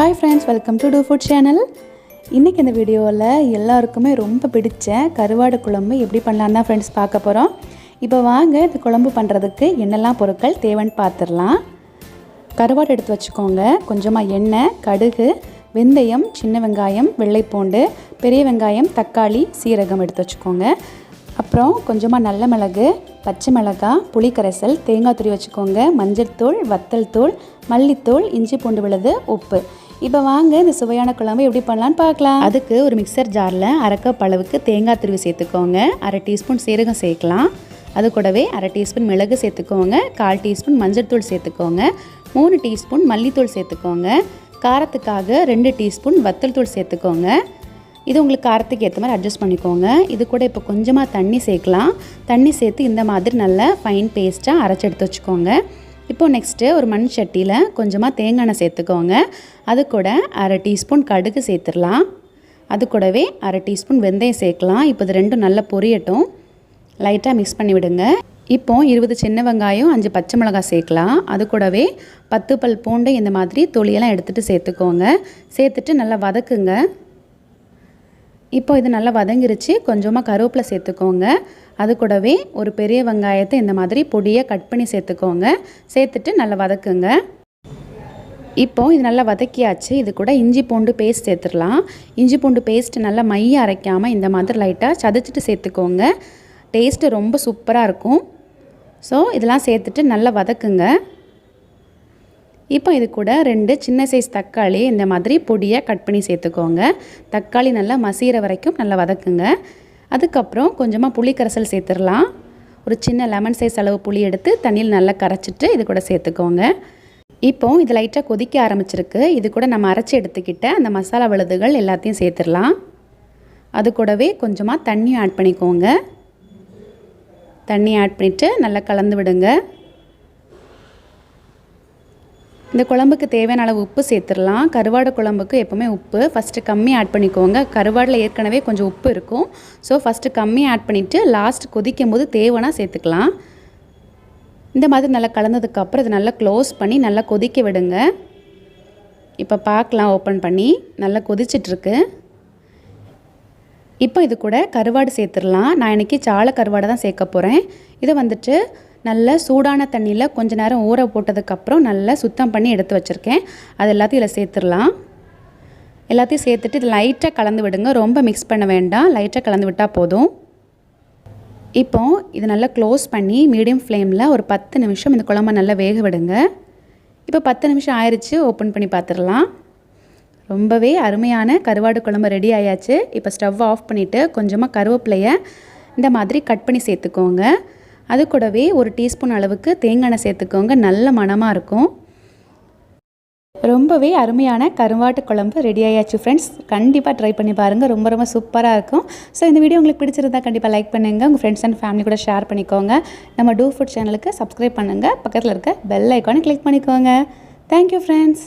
Hi friends, welcome to Do Food channel. இன்னைக்கு இந்த வீடியோல எல்லாருக்குமே ரொம்ப பிடிச்ச கருவாடு குழம்பு எப்படி பண்ணலாம்னா फ्रेंड्स பார்க்க போறோம். இப்போ வாங்க இந்த குழம்பு பண்றதுக்கு என்னெல்லாம் பொருட்கள் தேவைன்னு பார்த்திரலாம். கருவாடு எடுத்து வச்சுக்கோங்க. கொஞ்சமா எண்ணெய், கடுகு, வெந்தயம், சின்ன வெங்காயம், வெள்ளை பூண்டு, பெரிய வெங்காயம், தக்காளி, சீரகம் எடுத்து வச்சுக்கோங்க. அப்புறம் கொஞ்சமா நல்ல மிளகு, பச்சை மிளகாய், புளி கரைசல், தேங்காய் துருவி வச்சுக்கோங்க, மஞ்சள் தூள், வத்தல் தூள், மல்லித்தூள், இஞ்சி பூண்டு விழுது, உப்பு. இப்போ வாங்க இந்த சுவையான குழம்பு எப்படி பண்ணலாம்னு பார்க்கலாம். அதுக்கு ஒரு மிக்சர் ஜாரில் அரை கப் அளவுக்கு தேங்காய் துருவி சேர்த்துக்கோங்க, அரை டீஸ்பூன் சீரகம் சேர்க்கலாம். அது கூடவே அரை டீஸ்பூன் மிளகு சேர்த்துக்கோங்க, 1/4 டீஸ்பூன் மஞ்சள் தூள் சேர்த்துக்கோங்க, 3 டீஸ்பூன் மல்லித்தூள் சேர்த்துக்கோங்க, காரத்துக்காக 2 டீஸ்பூன் வத்தல் தூள் சேர்த்துக்கோங்க. இது உங்களுக்கு காரத்துக்கு ஏற்ற மாதிரி அட்ஜஸ்ட் பண்ணிக்கோங்க. இது கூட இப்போ கொஞ்சமாக தண்ணி சேர்க்கலாம். தண்ணி சேர்த்து இந்த மாதிரி நல்லா ஃபைன் பேஸ்ட்டாக அரைச்சி எடுத்து வச்சுக்கோங்க. இப்போது நெக்ஸ்ட்டு ஒரு மண் சட்டியில் கொஞ்சமாக தேங்காய் எண்ணெய் சேர்த்துக்கோங்க. அது கூட அரை டீஸ்பூன் கடுகு சேர்த்துடலாம். அது கூடவே அரை டீஸ்பூன் வெந்தயம் சேர்க்கலாம். இப்போ இது ரெண்டும் நல்லா பொரியட்டும். லைட்டாக மிக்ஸ் பண்ணி விடுங்க. இப்போது 20 சின்ன வெங்காயம், 5 பச்சை மிளகாய் சேர்க்கலாம். அது கூடவே 10 பல் பூண்டு இந்த மாதிரி தொலியெல்லாம் எடுத்துகிட்டு சேர்த்துக்கோங்க. சேர்த்துட்டு நல்லா வதக்குங்க. இப்போ இது நல்லா வதங்கிருச்சு. கொஞ்சமாக கருவேப்பிலை சேர்த்துக்கோங்க. அது கூடவே ஒரு பெரிய வெங்காயத்தை இந்த மாதிரி பொடியாக கட் பண்ணி சேர்த்துக்கோங்க. சேர்த்துட்டு நல்லா வதக்குங்க. இப்போது இது நல்லா வதக்கியாச்சு. இது கூட இஞ்சி பூண்டு பேஸ்ட் சேர்த்துடலாம். இஞ்சி பூண்டு பேஸ்ட் நல்லா மைய அரைக்காமல் இந்த மாதிரி லைட்டாக சதைச்சிட்டு சேர்த்துக்கோங்க. டேஸ்ட்டு ரொம்ப சூப்பராக இருக்கும். ஸோ இதெல்லாம் சேர்த்துட்டு நல்லா வதக்குங்க. இப்போ இது கூட 2 சின்ன சைஸ் தக்காளி இந்த மாதிரி பொடியாக கட் பண்ணி சேர்த்துக்கோங்க. தக்காளி நல்லா மசிகிற வரைக்கும் நல்லா வதக்குங்க. அதுக்கப்புறம் கொஞ்சமாக புளி கரைசல் சேர்த்துடலாம். ஒரு சின்ன லெமன் சைஸ் அளவு புளி எடுத்து தண்ணியில் நல்லா கரைச்சிட்டு இது கூட சேர்த்துக்கோங்க. இப்போது இது லைட்டாக கொதிக்க ஆரம்பிச்சிருக்கு. இது கூட நம்ம அரைச்சி எடுத்துக்கிட்ட அந்த மசாலா விழுதுகள் எல்லாத்தையும் சேர்த்துடலாம். அது கூடவே கொஞ்சமாக தண்ணியும் ஆட் பண்ணிக்கோங்க. தண்ணி ஆட் பண்ணிவிட்டு நல்லா கலந்து விடுங்க. இந்த குழம்புக்கு தேவையான அளவு உப்பு சேர்த்துடலாம். கருவாடு குழம்புக்கு எப்போவுமே உப்பு ஃபஸ்ட்டு கம்மி ஆட் பண்ணிக்கோங்க. கருவாடில் ஏற்கனவே கொஞ்சம் உப்பு இருக்கும். ஸோ ஃபஸ்ட்டு கம்மி ஆட் பண்ணிவிட்டு லாஸ்ட் கொதிக்கும் போது தேவைன்னா சேர்த்துக்கலாம். இந்த மாதிரி நல்லா கலந்ததுக்கப்புறம் இது நல்லா க்ளோஸ் பண்ணி நல்லா கொதிக்க விடுங்க. இப்போ பார்க்கலாம் ஓப்பன் பண்ணி நல்லா கொதிச்சிட்ருக்கு. இப்போ இது கூட கருவாடு சேர்த்துடலாம். நான் இன்றைக்கி சால கருவாடை தான் சேர்க்க போகிறேன். இதை வந்துட்டு நல்ல சூடான தண்ணியில் கொஞ்ச நேரம் ஊற போட்டதுக்கப்புறம் நல்லா சுத்தம் பண்ணி எடுத்து வச்சுருக்கேன். அது எல்லாத்தையும் இதில் சேர்த்துடலாம். எல்லாத்தையும் சேர்த்துட்டு இது லைட்டாக கலந்து விடுங்க. ரொம்ப மிக்ஸ் பண்ண வேண்டாம். லைட்டாக கலந்து விட்டால் போதும். இப்போ இது நல்லா க்ளோஸ் பண்ணி மீடியம் ஃப்ளேமில் ஒரு 10 நிமிஷம் இந்த குழம்பை நல்லா வேக விடுங்க. இப்போ 10 நிமிஷம் ஆயிடுச்சு. ஓப்பன் பண்ணி பார்த்துடலாம். ரொம்பவே அருமையான கருவாடு குழம்பு ரெடி ஆயாச்சு. இப்போ ஸ்டவ் ஆஃப் பண்ணிவிட்டு கொஞ்சமாக கருவேப்பிலையை இந்த மாதிரி கட் பண்ணி சேர்த்துக்கோங்க. அது கூடவே ஒரு டீஸ்பூன் அளவுக்கு தேங்காய் எண்ணெய் சேர்த்துக்கோங்க. நல்ல மணமாக இருக்கும். ரொம்பவே அருமையான கருவாட்டு குழம்பு ரெடி ஆயாச்சு ஃப்ரெண்ட்ஸ். கண்டிப்பாக ட்ரை பண்ணி பாருங்கள். ரொம்ப ரொம்ப சூப்பராக இருக்கும். ஸோ இந்த வீடியோ உங்களுக்கு பிடிச்சிருந்தா கண்டிப்பாக லைக் பண்ணுங்கள். உங்கள் ஃப்ரெண்ட்ஸ் அண்ட் ஃபேமிலி கூட ஷேர் பண்ணிக்கோங்க. நம்ம டூ ஃபுட் சேனலுக்கு சப்ஸ்கிரைப் பண்ணுங்கள். பக்கத்தில் இருக்க பெல் ஐக்கானை கிளிக் பண்ணிக்கோங்க. Thank you friends.